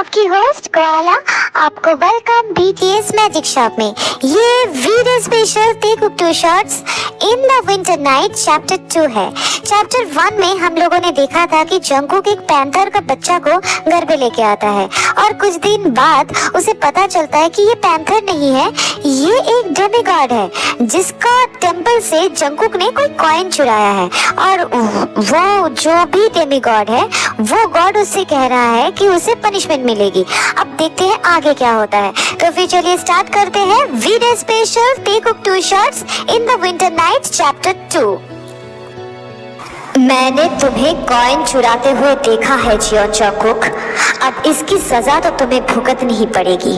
आपकी host koala आपको welcome BTS magic shop में। ये video special take up 2 shots in the winter night chapter 2 है। Chapter 1 में हम लोगों ने देखा था कि जंगकुक एक पैंथर का बच्चा को घर पे लेके आता है और कुछ दिन बाद उसे पता चलता है कि ये पैंथर नहीं है, ये एक डेमिगॉड है जिसका टेंपल से जंगकुक ने कोई कॉइन चुराया है और वो जो भी डेमिगॉड है वो गॉड उससे कह रहा है कि उसे पनिशमेंट मिलेगी। अब देखते हैं आगे क्या होता है। तो फिर चलिए स्टार्ट करते हैं video special take up 2 shots in the winter night chapter 2। मैंने तुम्हें कॉइन चुराते हुए देखा है जियो जंगकुक, अब इसकी सजा तो तुम्हें भुगतनी ही पड़ेगी।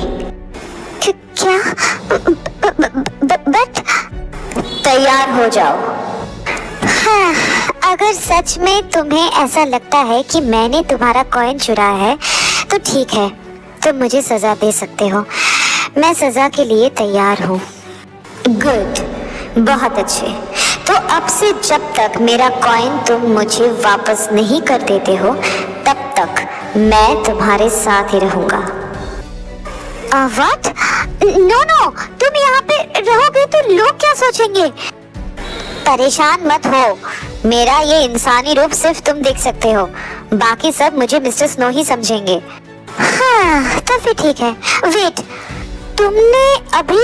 क्या? बट तैयार हो जाओ। हाँ, अगर सच में तुम्हें ऐसा लगता है कि मैंने तुम्हारा कॉइन चुराया है तो ठीक है, तुम मुझे सजा दे सकते हो। मैं सजा के लिए तैयार हूँ। गुड, बहुत अच्छे। तो अब से जब तक मेरा कॉइन तुम मुझे वापस नहीं कर देते हो तब तक मैं तुम्हारे साथ ही रहूंगा। व्हाट? नो, तुम यहाँ पे रहोगे तो लोग क्या सोचेंगे? परेशान मत हो, मेरा ये इंसानी रूप सिर्फ तुम देख सकते हो, बाकी सब मुझे मिस्टर स्नो ही समझेंगे। हाँ, तो फिर ठीक है। वेट, तुमने अभी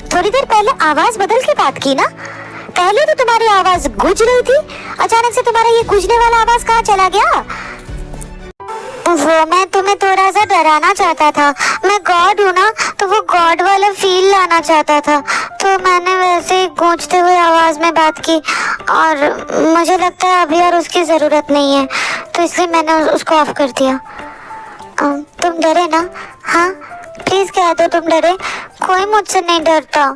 थोड़ी देर पहले आवाज बदल के बात की ना? पहले तो तुम्हारी आवाज गूंज रही थी, अचानक से तुम्हारा ये गूंजने वाला आवाज कहाँ चला गया? वो मैं तुम्हें थोड़ा सा डराना चाहता था। मैं गॉड हूँ ना, तो वो गॉड वाला फील लाना चाहता था, तो मैंने वैसे ही गूंजते हुए आवाज में बात की और मुझे लगता है अभी और उसकी जरूरत नहीं है, तो इसलिए मैंने उसको ऑफ कर दिया। तुम डरे ना? हाँ, प्लीज कह दो तुम डरे। कोई मुझसे नहीं डरता।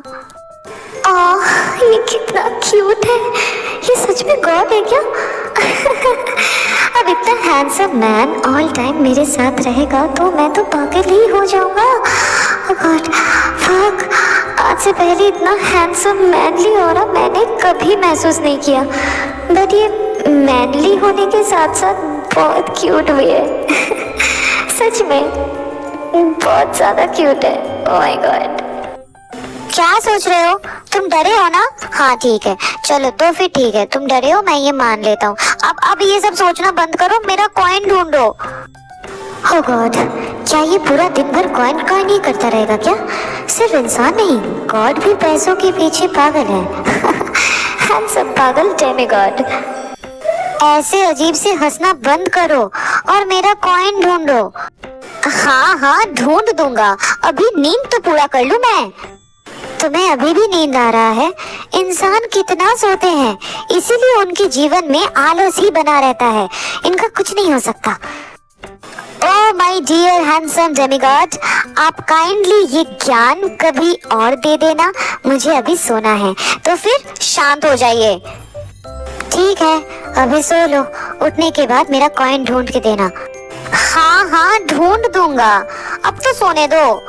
ये कितना क्यूट है, ये सच में गॉड है क्या? अब इतना हैंडसम मैन ऑल टाइम मेरे साथ रहेगा तो मैं तो पागल ही हो जाऊंगा। गॉड, फक, आज से पहले इतना हैंडसम मैनली ऑरा मैंने कभी महसूस नहीं किया, बट ये मैनली होने के साथ साथ बहुत क्यूट भी है। सच में बहुत ज्यादा क्यूट है। ओह माय गॉड। क्या सोच रहे हो? तुम डरे हो ना? हाँ ठीक है, चलो तो फिर ठीक है, तुम डरे हो, मैं ये मान लेता हूँ। अब ये सब सोचना बंद करो, मेरा कॉइन ढूंढो। ओह गॉड, क्या ये पूरा दिन भर कॉइन ही करता रहेगा क्या? सिर्फ इंसान नहीं, गॉड भी पैसों के पीछे पागल है। हैंडसम पागल डेमिगॉड। ऐसे अजीब से हंसना बंद करो और मेरा कॉइन ढूंढो। हाँ, ढूंढ दूंगा, अभी नींद तो पूरा कर लूं मैं। तुम्हें अभी भी नींद आ रहा है? इंसान कितना सोते हैं, इसीलिए उनके जीवन में आलस ही बना रहता है, इनका कुछ नहीं हो सकता। Oh my dear handsome demigod, आप काइंडली ये ज्ञान कभी और दे देना, मुझे अभी सोना है, तो फिर शांत हो जाइए। ठीक है, अभी सो लो, उठने के बाद मेरा कॉइन ढूंढ के देना। हाँ, ढूंढ दूंगा, अब तो सोने दो।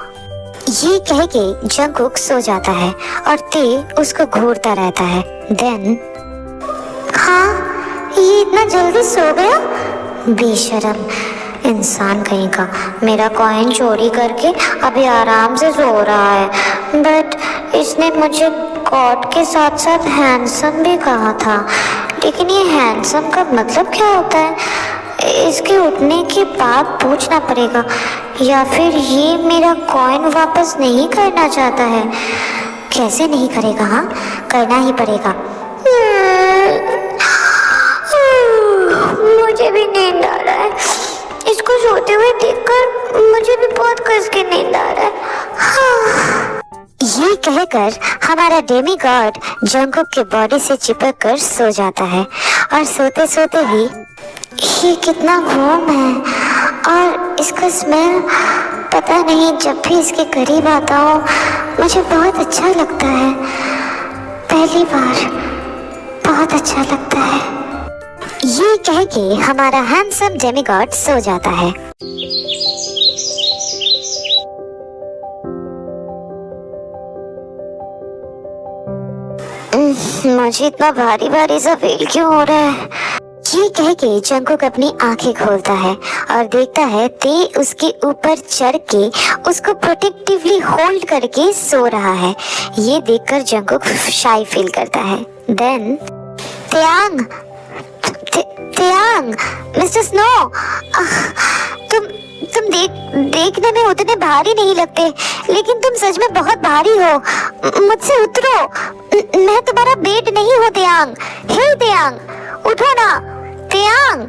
ये कह के जंगकुक सो जाता है और ते उसको घूरता रहता है। देन हाँ, ये इतना जल्दी सो गया? बेशरम इंसान कहीं का, मेरा कॉइन चोरी करके अभी आराम से सो रहा है। बट इसने मुझे गॉड के साथ साथ हैंडसम भी कहा था, लेकिन ये हैंडसम का मतलब क्या होता है? इसके उठने के बाद पूछना पड़ेगा, या फिर ये मेरा कॉइन वापस नहीं करना चाहता है? कैसे नहीं करेगा? हाँ, करना ही पड़ेगा। मुझे भी नींद आ रहा है, इसको सोते हुए देखकर मुझे भी बहुत कस के नींद आ रहा है। हाँ। ये कहकर हमारा डेमिगॉड जंगकुक के बॉडी से चिपक कर सो जाता है और सोते सोते ही ये कितना वार्म है और इसका स्मेल, पता नहीं, जब भी इसके करीब आता हूँ मुझे बहुत अच्छा लगता है। पहली बार बहुत अच्छा लगता है। ये कह के हमारा हैंडसम डेमिगॉड सो जाता है। मुझे इतना भारी भारी सा फील क्यों हो रहा है? ये कह के जंगकुक अपनी आंखें खोलता है और देखता है ते उसके ऊपर चढ़ के उसको प्रोटेक्टिवली होल्ड करके सो रहा है। ये देखकर जंगकुक शाई फील करता है। देन तेयांग, तेयांग, मिस्टर स्नो, तुम देखने में उतने भारी नहीं लगते, लेकिन तुम सच में बहुत भारी हो। मुझसे उतरो, मैं तुम्हारा बेट नहीं हूँ तेयांग। हे तेयांग, उठो ना Taeyang.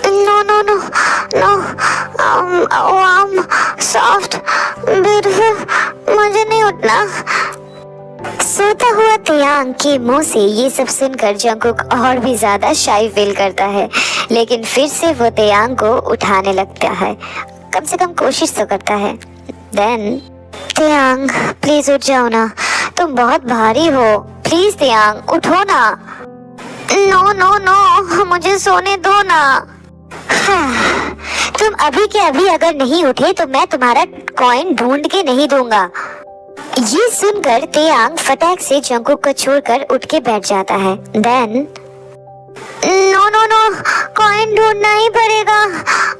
No no no no, I'm soft, beautiful, मुझे नहीं उठना। सोता हुआ तेयांग के मुंह से ये सब सुनकर जंगकुक और भी ज्यादा शाई फील करता है, लेकिन फिर से वो तेयांग को उठाने लगता है। कम से कम कोशिश तो करता है। देन तेयांग, प्लीज उठ जाओ ना, तुम बहुत भारी हो। प्लीज तेयांग, उठो ना। नो नो नो, मुझे सोने दो ना। हाँ, तुम अभी के अभी अगर नहीं उठे तो मैं तुम्हारा कॉइन ढूंढ के नहीं दूंगा। ये सुनकर तेयांग फटाक से जंगकुक को छोड़कर उठ के बैठ जाता है। Then no no no, coin ढूंढना ही पड़ेगा,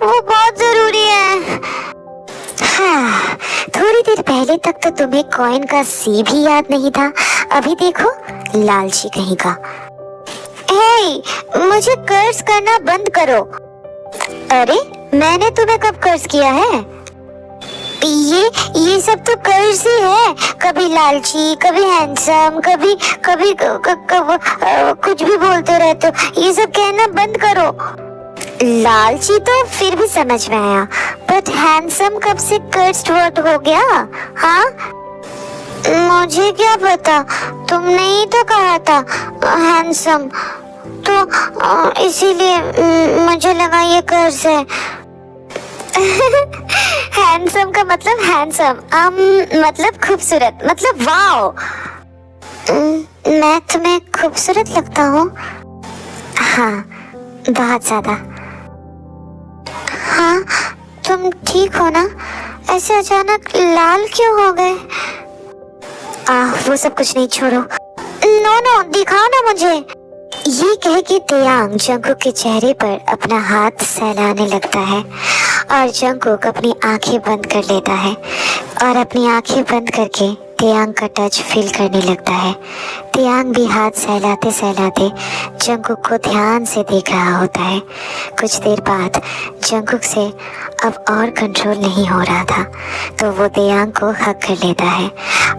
वो बहुत जरूरी है। हाँ, थोड़ी देर पहले तक तो तुम्हें कॉइन का सी भी याद नहीं था, अभी देखो लालची कहीं का। हे, मुझे कर्ज करना बंद करो। अरे, मैंने तुम्हें कब कर्ज किया है? ये सब तो कर्ज ही है। कभी लालची, कभी हैंडसम, कभी कभी कुछ भी बोलते रहते हो। ये सब कहना बंद करो। लालची तो फिर भी समझ में आया, बट हैंडसम कब से कर्स्ड वर्ड हो गया? हाँ, मुझे क्या पता, तुमने ही तो कहा था हैंडसम, तो इसीलिए मुझे लगा ये कर्ज है। हैंडसम का मतलब हैंडसम, मतलब खूबसूरत, मतलब वाओ। मैं तुम्हें खूबसूरत लगता हूँ? हाँ, बहुत ज्यादा। हाँ, तुम ठीक हो ना? ऐसे अचानक लाल क्यों हो गए? वो सब कुछ नहीं, छोड़ो। नो नो, दिखाओ ना मुझे। ये कह के तेयांग जंगकुक के चेहरे पर अपना हाथ सहलाने लगता है और जंगकुक अपनी आंखें बंद कर लेता है और अपनी आंखें बंद करके तेयांग का टच फील करने लगता है। तेयांग भी हाथ सहलाते सहलाते जंगकुक को ध्यान से देख रहा होता है। कुछ देर बाद जंगकुक से अब और कंट्रोल नहीं हो रहा था, तो वो तेयांग को हक कर लेता है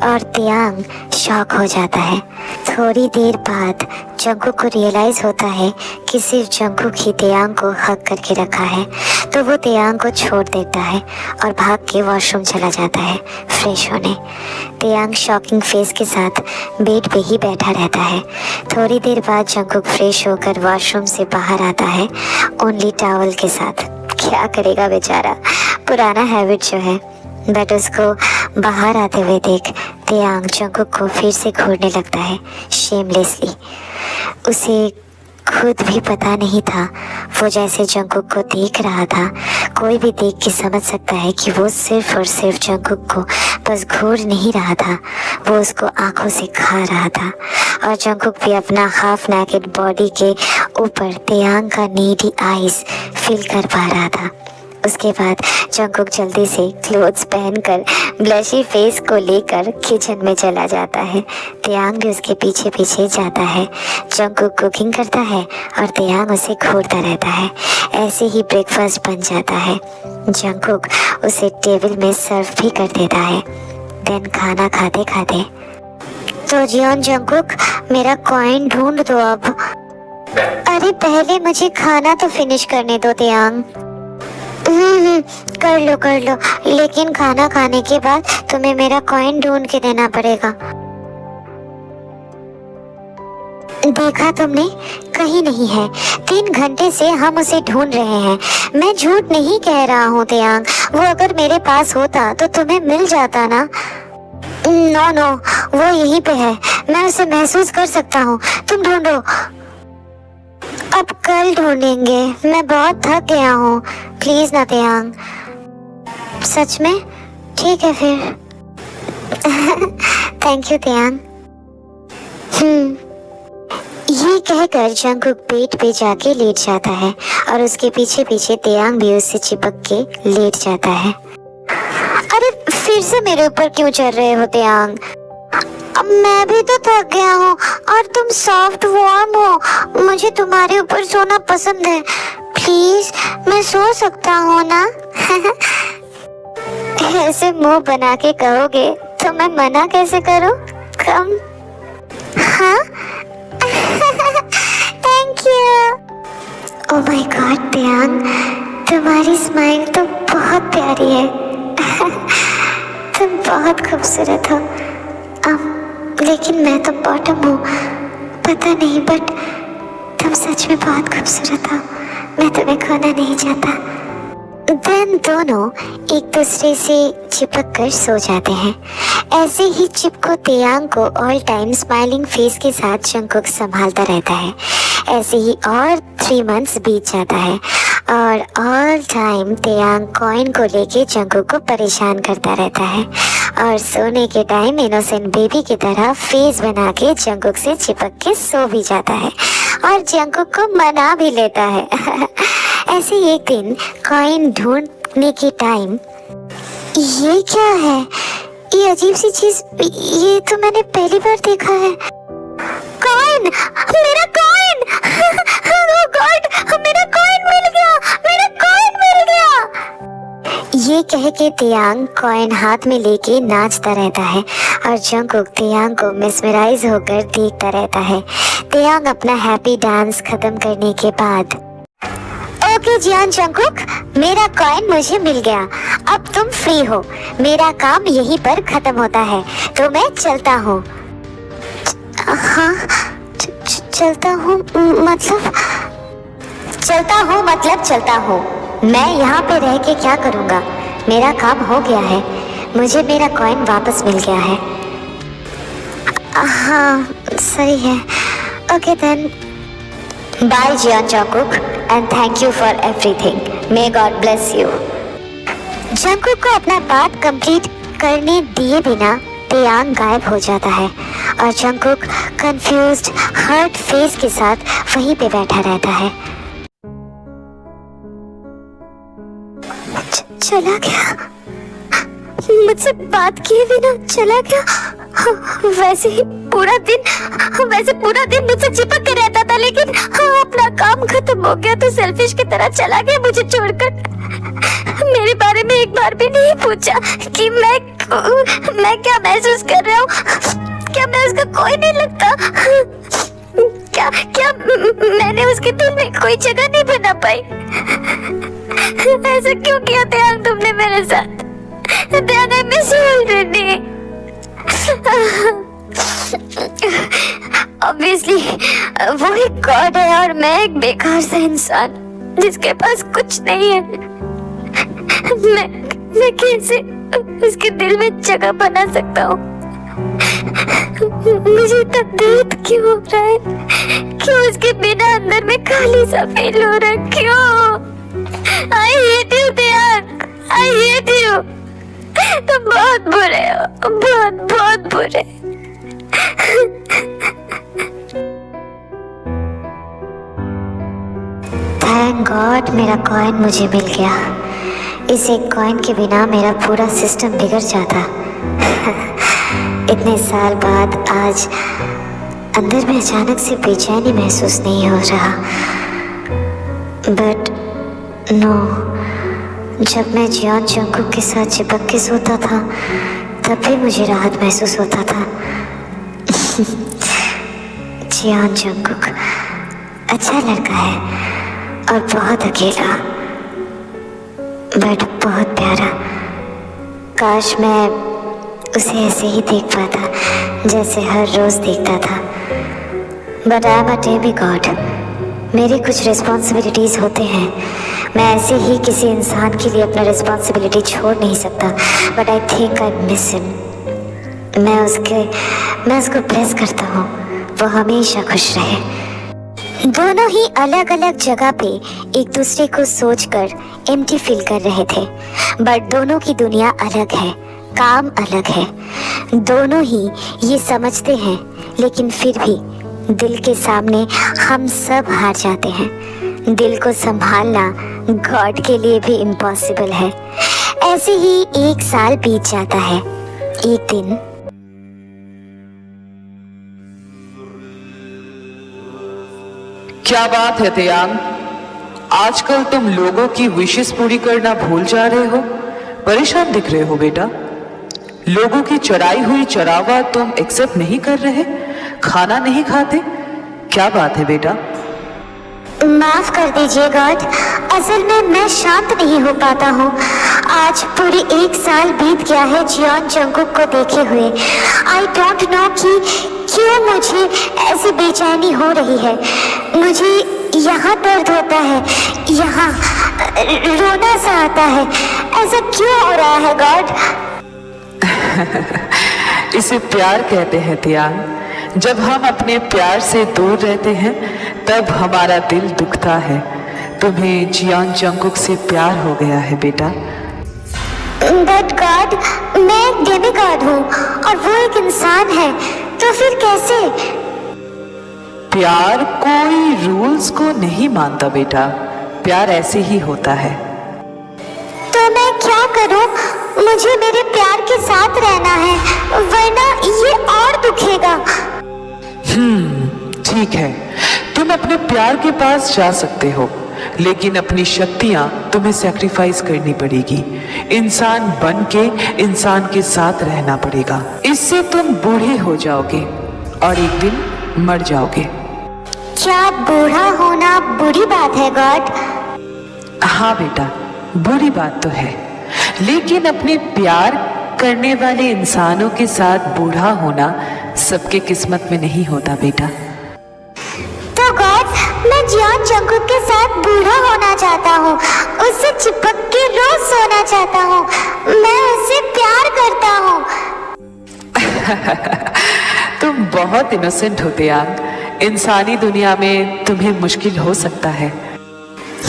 और तेयांग शॉक हो जाता है। थोड़ी देर बाद जंगकुक को रियलाइज होता है कि सिर्फ जंगकुक ही तेयांग को हक करके रखा है, तो वो तेयांग को छोड़ देता है और भाग के वॉशरूम चला जाता है फ्रेश होने। तेयांग शॉकिंग फेस के साथ बेड पे ही बैठा रहता है। थोड़ी देर बाद जंगकुक फ्रेश होकर वॉशरूम से बाहर आता है, ओनली टॉवल के साथ। क्या करेगा बेचारा, पुराना हैबिट जो है। बट उसको बाहर आते हुए देख तेयांग जंगकुक को फिर से घूरने लगता है शेमलेसली। उसे खुद भी पता नहीं था, वो जैसे जंगकुक को देख रहा था, कोई भी देख के समझ सकता है कि वो सिर्फ और सिर्फ जंगकुक को बस घूर नहीं रहा था, वो उसको आंखों से खा रहा था। और जंगकुक भी अपना हाफ नेकेड बॉडी के ऊपर तेयांग का नीडी आईज फील कर पा रहा था। उसके बाद जंगकुक जल्दी से क्लोथ्स पहनकर ब्लशी फेस को लेकर किचन में चला जाता है। तेयांग भी उसके पीछे पीछे जाता है। जंगकुक कुकिंग करता है और तेयांग उसे घूरता रहता है। ऐसे ही ब्रेकफास्ट बन जाता है। जंगकुक उसे टेबल में सर्व भी कर देता है। देन खाना खाते खाते, तो जियोन जंगकुक, मेरा कॉइन ढूंढ दो अब। अरे पहले मुझे खाना तो फिनिश करने दो तेयांग। कर लो, लेकिन खाना खाने के बाद तुम्हें मेरा कॉइन ढूंढ के देना पड़ेगा। देखा तुमने, कहीं नहीं है। 3 घंटे से हम उसे ढूंढ रहे हैं। मैं झूठ नहीं कह रहा हूँ तेयांग, वो अगर मेरे पास होता तो तुम्हें मिल जाता ना। नो, वो यहीं पे है, मैं उसे महसूस कर सकता हूँ। तुम ढूंढो। अब कल ढूंढेंगे, मैं बहुत थक गया हूँ। प्लीज ना तेयांग। सच में? ठीक है फिर। Thank you Taeyang. ये कहकर जंगकुक बेड पे जाके लेट जाता है और उसके पीछे पीछे तेयांग भी उससे चिपक के लेट जाता है। अरे फिर से मेरे ऊपर क्यों चढ़ रहे हो तेयांग? अब मैं भी तो थक गया हूँ और तुम सॉफ्ट वार्म हो, मुझे तुम्हारे ऊपर सोना पसंद है। प्लीज मैं सो सकता हूँ ना? ऐसे मुंह बना के कहोगे तो मैं मना कैसे करूँ? कम। हाँ thank you. Oh my god Taeyang, तुम्हारी स्माइल तो बहुत प्यारी है। तुम बहुत खूबसूरत हो। लेकिन मैं तो बॉटम हूँ, पता नहीं, बट तुम सच में बहुत खूबसूरत हो। मैं तुम्हें खोना नहीं चाहता। देन दोनों एक दूसरे से चिपक कर सो जाते हैं। ऐसे ही चिपको तेयांग को ऑल टाइम स्माइलिंग फेस के साथ जंगकुक संभालता रहता है। ऐसे ही और 3 मंथ्स बीत जाता है और ऑल टाइम तेयांग कॉइन को लेके जंगकुक को परेशान करता रहता है और सोने के टाइम इनोसेंट बेबी की तरह फेस बना के जंगकुक से चिपक के सो भी जाता है और जंगकुक को मना भी लेता है। ऐसे एक दिन कॉइन ढूंढने के टाइम, ये क्या है? ये अजीब सी चीज, ये तो मैंने पहली बार देखा है। कॉइन, मेरा कॉइन! ओह गॉड, मेरा कॉइन मिल गया, मेरा कॉइन मिल गया! ये कह के तेयांग कॉइन हाथ में लेके नाचता रहता है और जंगकुक तेयांग को मिसमराइज होकर देखता रहता है। तेयांग अपना हैप्पी डांस खत्म करने के बाद, ओके जियान जंगकुक, मेरा कॉइन मुझे मिल गया, अब तुम फ्री हो। मेरा काम यहीं पर खत्म होता है, तो मैं चलता हूँ। हाँ चलता हूँ मतलब? चलता हूँ। मैं यहाँ पे रह के क्या करूँगा? मेरा काम हो गया है, मुझे मेरा कॉइन वापस मिल गया है। हाँ सही है। Okay then, bye Jeon Jungkook and thank you for everything. May God bless you. Jungkook को अपना पार्ट कंप्लीट करने दिए बिना तेयांग गायब हो जाता है और जंगकुक कंफ्यूज्ड हर्ट फेस के साथ वहीं पे बैठा रहता है। चला गया? मुझसे बात किए बिना चला गया? वैसे पूरा दिन मुझसे चिपक के रहता था, लेकिन अपना काम खत्म हो गया तो सेल्फिश की तरह चला गया मुझे छोड़कर। मेरे बारे में एक बार भी नहीं पूछा कि मैं क्या महसूस कर रहा हूँ। क्या मैं उसका कोई नहीं लगता? क्या मैंने उसके दिल में कोई जगह नहीं बना पाई? ऐसा क्यों किया तेयांग तुमने मेरे साथ? Taeyang, I miss you already. Obviously वो एक गॉड है और मैं एक बेकार सा इंसान जिसके पास कुछ नहीं है। मैं कैसे उसके दिल में जगह बना सकता हूँ? मुझे इतना दर्द क्यों हो रहा है? क्यों उसके बिना अंदर में खाली सा फील हो रहा है? क्यों? I hate you Taeyang, I hate you. तुम बहुत बुरे हो, बहुत बुरे। थैंक गॉड मेरा कॉइन मुझे मिल गया। इस एक कॉइन के बिना मेरा पूरा सिस्टम बिगड़ जाता। इतने साल बाद आज अंदर में अचानक से बेचैनी महसूस नहीं हो रहा। बट नो, जब मैं जियान जंगकुक के साथ चिपक के सोता था तब भी मुझे राहत महसूस होता था। जियान जंगकुक अच्छा लड़का है और बहुत अकेला, बट बहुत प्यारा। काश मैं उसे ऐसे ही देख पाता जैसे हर रोज देखता था। But I am a demigod, मेरे कुछ रिस्पॉन्सिबिलिटीज होते हैं। मैं ऐसे ही किसी इंसान के लिए अपना रिस्पॉन्सिबिलिटी छोड़ नहीं सकता। But I think I miss him. मैं उसको ब्लेस करता हूँ, वो हमेशा खुश रहे। दोनों ही अलग अलग जगह पे एक दूसरे को सोचकर एम्प्टी फील कर रहे थे, बट दोनों की दुनिया अलग है, काम अलग है। दोनों ही ये समझते हैं, लेकिन फिर भी दिल के सामने हम सब हार जाते हैं। दिल को संभालना गॉड के लिए भी इम्पॉसिबल है। ऐसे ही 1 साल बीत जाता है। एक दिन क्या बात है तेयांग, आजकल तुम लोगों की विशेस पूरी करना भूल जा रहे हो। परेशान दिख रहे हो बेटा। लोगों की चढ़ाई हुई चढ़ावा तुम एक्सेप्ट नहीं कर रहे, खाना नहीं खाते। क्या बात है बेटा? माफ कर दीजिए गॉड, असल में मैं शांत नहीं हो पाता हूँ। आज पूरी 1 साल बीत गया है जियोन जंगकुक को देखे हुए। आई डोंट नो कि क्यों मुझे ऐसी बेचैनी हो रही है। मुझे यहाँ दर्द होता है, यहाँ रोना सा आता है। ऐसा क्यों हो रहा है गॉड? इसे प्यार कहते हैं तेयांग। जब हम अपने प्यार से दूर रहते हैं तब हमारा दिल दुखता है। तुम्हें जियोन जंगकुक से प्यार हो गया है बेटा। बट गॉड, मैं एक डेमीगॉड हूँ और वो एक इंसान है, तो फिर कैसे? प्यार कोई रूल्स को नहीं मानता बेटा, प्यार ऐसे ही होता है। तो मैं क्या करूँ? मुझे मेरे प्यार के साथ रहना है, वरना ये और दुखेगा। ठीक है, तुम अपने प्यार के पास जा सकते हो, लेकिन अपनी शक्तियां तुम्हें सैक्रिफाइस करनी पड़ेगी। इंसान बन के इंसान के साथ रहना पड़ेगा। इससे तुम बूढ़े हो जाओगे और एक दिन मर जाओगे। क्या बूढ़ा होना बुरी बात है गॉड? हाँ बेटा, बुरी बात तो है, लेकिन अपने प्यार करने वाले इंसानों के साथ बूढ़ा होना सबके किस्मत में नहीं होता बेटा। तो गॉड, मैं जियोन जंगकुक के साथ बूढ़ा होना चाहता हूँ, उससे चिपक के रोज सोना चाहता हूँ। मैं उससे प्यार करता हूँ। तुम बहुत इनोसेंट हो तेयांग। इंसानी दुनिया में तुम्हें मुश्किल हो सकता है।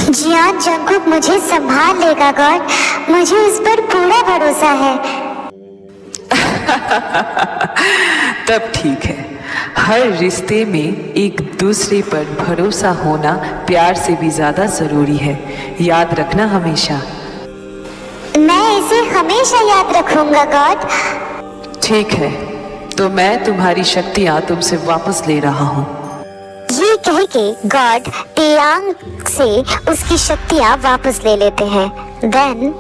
जियोन जंगकुक मुझे संभाल लेगा गॉड, मुझे उस पर पूरा भरोसा है। तब ठीक है। हर रिश्ते में एक दूसरे पर भरोसा होना प्यार से भी ज्यादा जरूरी है। याद रखना हमेशा। मैं इसे हमेशा याद रखूंगा गॉड। ठीक है, तो मैं तुम्हारी शक्तियां तुमसे वापस ले रहा हूँ। ये कह के गॉड तेयांग से उसकी शक्तियां वापस ले लेते हैं। देन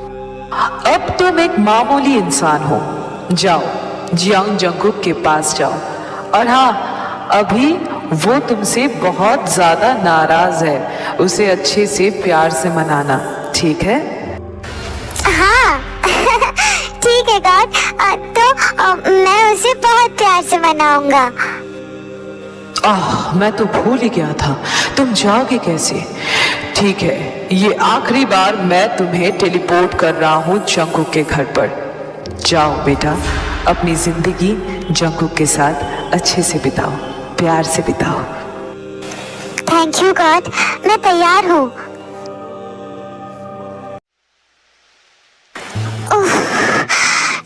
अब तुम एक मामूली इंसान हो। जाओ, जियोन जंगकुक के पास जाओ। और हाँ, अभी वो तुमसे बहुत ज्यादा नाराज है, उसे अच्छे से प्यार से मनाना, ठीक है? हाँ ठीक है गॉड, तो मैं उसे बहुत प्यार से मनाऊंगा। मैं तो भूल ही गया था, तुम जाओगे कैसे? ठीक है, ये आखिरी बार मैं तुम्हें टेलीपोर्ट कर रहा हूँ जंगकुक के घर पर। जाओ बेटा, अपनी जिंदगी जंगकुक के साथ अच्छे से बिताओ, प्यार से बिताओ। थैंक यू गॉड, मैं तैयार हूँ।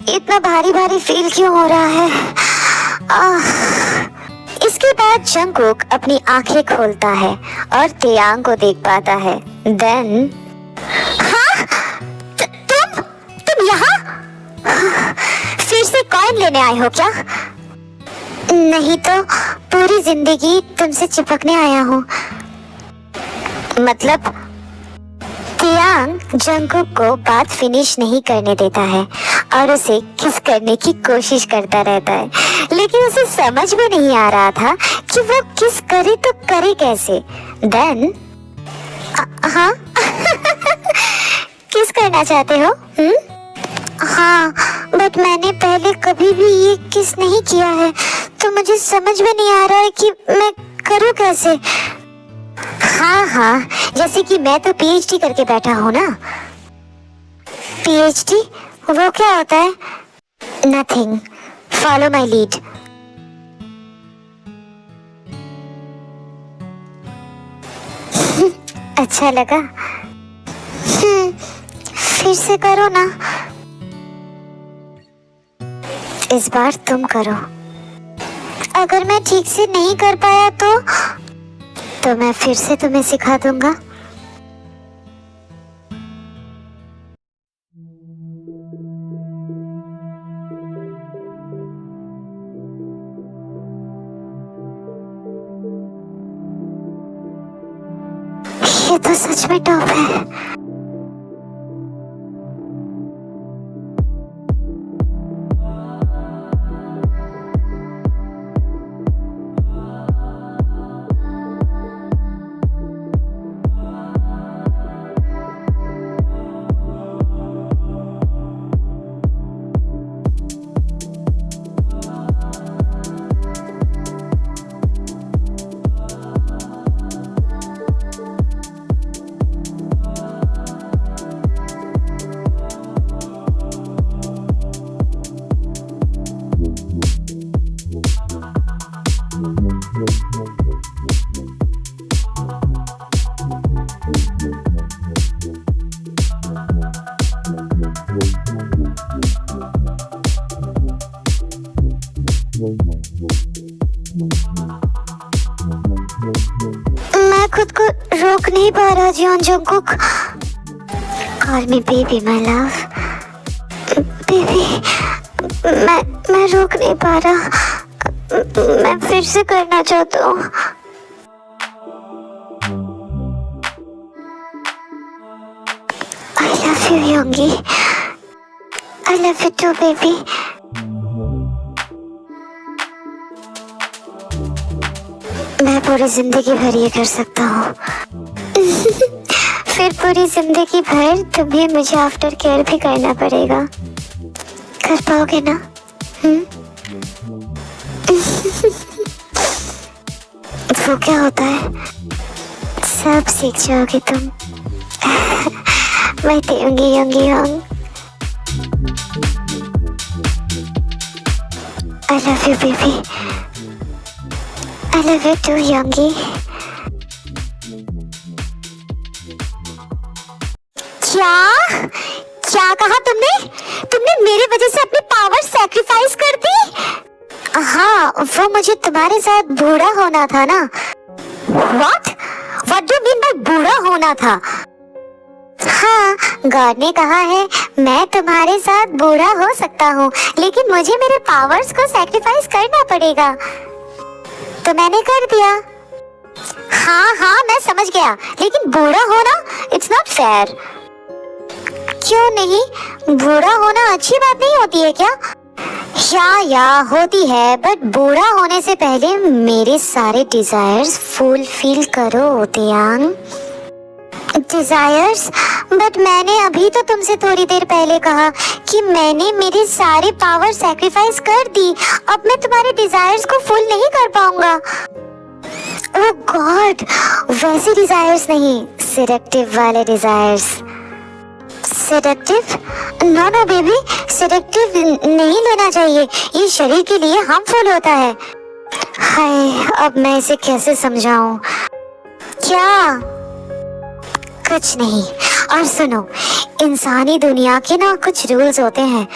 इतना भारी भारी फील क्यों हो रहा है? इसके बाद जंगकुक अपनी आंखें खोलता है और तेयांग को देख पाता है। देन हाँ, तुम यहाँ फिर से कॉइन लेने आए हो क्या? नहीं तो पूरी जिंदगी तुमसे चिपकने आया हूँ। मतलब तेयांग जंगकुक को बात फिनिश नहीं करने देता है और उसे किस करने की कोशिश करता रहता है, लेकिन उसे समझ में नहीं आ रहा था कि वो किस करे तो करे कैसे। देन हाँ किस करना चाहते हो? हाँ, बट मैंने पहले कभी भी ये किस नहीं किया है, तो मुझे समझ में नहीं आ रहा है कि मैं करूँ कैसे। हाँ, जैसे कि मैं तो पीएचडी करके बैठा हूँ ना। पीएचडी वो क्या होता है? Nothing, follow my lead. अच्छा लगा? फिर से करो ना। इस बार तुम करो। अगर मैं ठीक से नहीं कर पाया तो मैं फिर से तुम्हें सिखा दूंगा। ये तो सच में टॉप है। मैं खुद को रोक नहीं पा रहा Jeon Jungkook. Call me baby my love. Baby मैं रोक नहीं पा रहा। मैं फिर से करना चाहता हूँ। I love you योंगी। I love you too baby। मैं पूरी जिंदगी भर ये कर सकता हूँ। फिर पूरी जिंदगी भर तुम्हें मुझे आफ्टर केयर भी करना पड़ेगा। कर पाओगे ना? वो क्या होता है? सब सीख जाओगे तुम। मैं तेरी योंगी योंग। I love you baby। I love you too Yoongi. क्या कहा तुमने? तुमने मेरी वजह से अपनी पावर सैक्रिफाइस कर दी? हाँ, वो मुझे तुम्हारे साथ बूढ़ा होना था ना। What do you mean by बूढ़ा होना था? हाँ, गॉड ने कहा है मैं तुम्हारे साथ बूढ़ा हो सकता हूँ, लेकिन मुझे मेरे पावर्स को सैक्रिफाइस करना पड़ेगा। तो मैंने कर दिया। हाँ मैं समझ गया, लेकिन बूढ़ा होना इट्स नॉट फेयर। क्यों नहीं? बूढ़ा होना अच्छी बात नहीं होती है क्या? या होती है, बट बूढ़ा होने से पहले मेरे सारे डिजायर्स फुलफिल करो तियांग। डिजायर्स? बट मैंने अभी तो तुमसे थोड़ी देर पहले कहा कि मैंने मेरे सारे पावर सैक्रिफाइस कर दी। अब मैं तुम्हारे डिजायर्स को फुल नहीं कर पाऊंगा। ओह गॉड, वैसे डिजायर्स नहीं, सिलेक्टिव वाले डिजायर्स। सेडेक्टिव? नो बेबी, सेडेक्टिव नहीं लेना चाहिए, ये शरीर के लिए हार्मफुल होता है। हाय, अब मैं इसे कैसे समझाऊं? क्या? कुछ नहीं। और सुनो, इंसानी दुनिया के ना कुछ रूल्स होते हैं।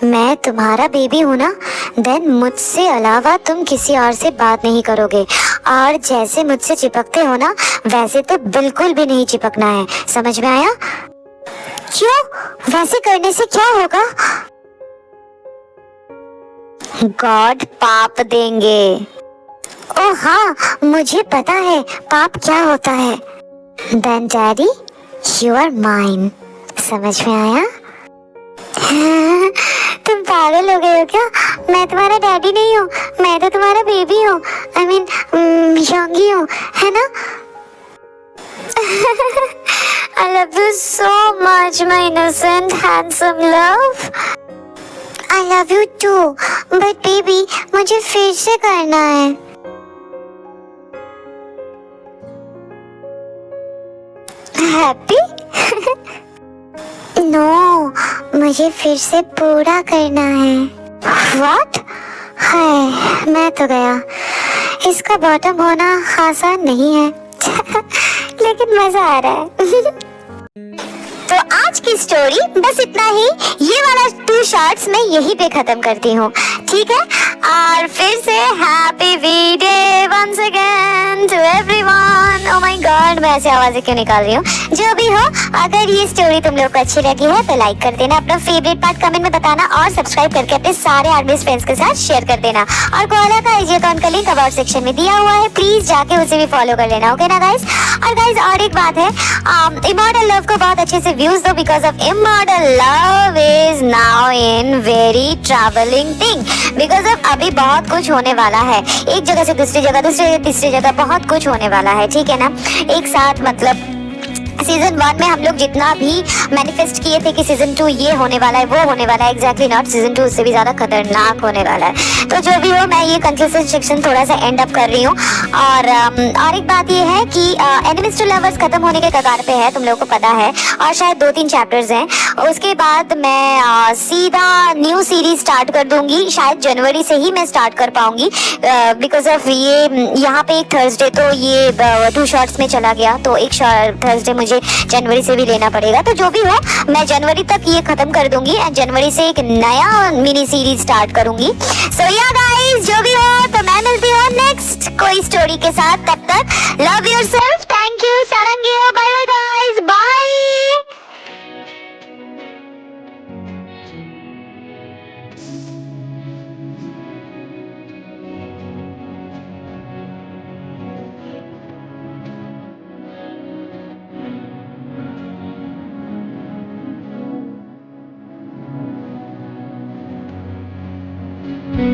मैं तुम्हारा बेबी हूँ ना, देन मुझसे अलावा तुम किसी और से बात नहीं करोगे, और जैसे मुझसे चिपकते हो ना, वैसे तो बिल्कुल भी नहीं चिपकना है। समझ में आया? क्यों? वैसे करने से क्या होगा? गॉड पाप देंगे। ओह हाँ, मुझे पता है पाप क्या होता है। Then daddy, you are mine. समझ में आया? तुम पागल हो गए हो क्या? मैं तुम्हारा डैडी नहीं हूँ, मैं तो तुम्हारा बेबी हूँ। आई मीन योंगी हूँ, है ना? I love you so much, my innocent, handsome love. I love you too, but baby, मुझे फिर से करना है। Happy? No, मुझे फिर से पूरा करना है। What? हाय, मैं तो गया। इसका बॉटम होना आसान नहीं है। लेकिन मजा आ रहा है। तो आज की स्टोरी बस इतना ही। ये वाला 2 शॉर्ट्स मैं यहीं पे खत्म करती हूँ, ठीक है। और फिर से हैप्पी वीडे once again to everyone. Oh my god, मैं ऐसे आवाजें क्यों निकाल रही हूँ। जो भी हो, अगर ये स्टोरी तुम लोग को अच्छी लगी है तो लाइक कर देना, अपना फेवरेट पार्ट कमेंट में बताना और सब्सक्राइब करके अपने सारे आर्मीज फ्रेंड्स के साथ शेयर कर देना। और कोआला का आईजी अकाउंट का लिंक अबाउट सेक्शन में दिया हुआ है, प्लीज जाके उसे भी फॉलो कर लेना, ओके ना गाइस। और गाइस और एक बात है, इमॉर्टल लव को बहुत अच्छे से व्यूज दो, because of immortal love is now in very travelling thing, because of अभी बहुत कुछ होने वाला है, एक जगह से दूसरी जगह, दूसरी जगह तीसरी जगह, बहुत कुछ होने वाला है, ठीक है ना। एक साथ मतलब सीजन 1 में हम लोग जितना भी मैनिफेस्ट किए थे कि सीजन 2 ये होने वाला है, वो होने वाला है, एग्जैक्टली नॉट, सीजन 2 उससे भी ज्यादा खतरनाक होने वाला है। तो जो भी हो, मैं ये कंक्लूसिव सेक्शन थोड़ा सा एंड अप कर रही हूँ। और एक बात ये है कि एनिमीज टू लवर्स खत्म होने के कगार पे है, तुम लोगों को पता है, और शायद 2-3 चैप्टर्स हैं। उसके बाद मैं सीधा न्यू सीरीज स्टार्ट कर दूंगी, शायद जनवरी से ही मैं स्टार्ट कर पाऊंगी, बिकॉज ऑफ ये यहाँ पे एक थर्सडे तो ये 2 शॉर्ट्स में चला गया, तो एक थर्सडे मुझे जनवरी से भी लेना पड़ेगा। तो जो भी हो, मैं जनवरी तक ये खत्म कर दूंगी एंड जनवरी से एक नया मिनी सीरीज स्टार्ट करूंगी। सो या गाइस, जो भी हो, तो मैं मिलती हूँ नेक्स्ट कोई स्टोरी के साथ। तब तक love yourself, thank you, sarangi.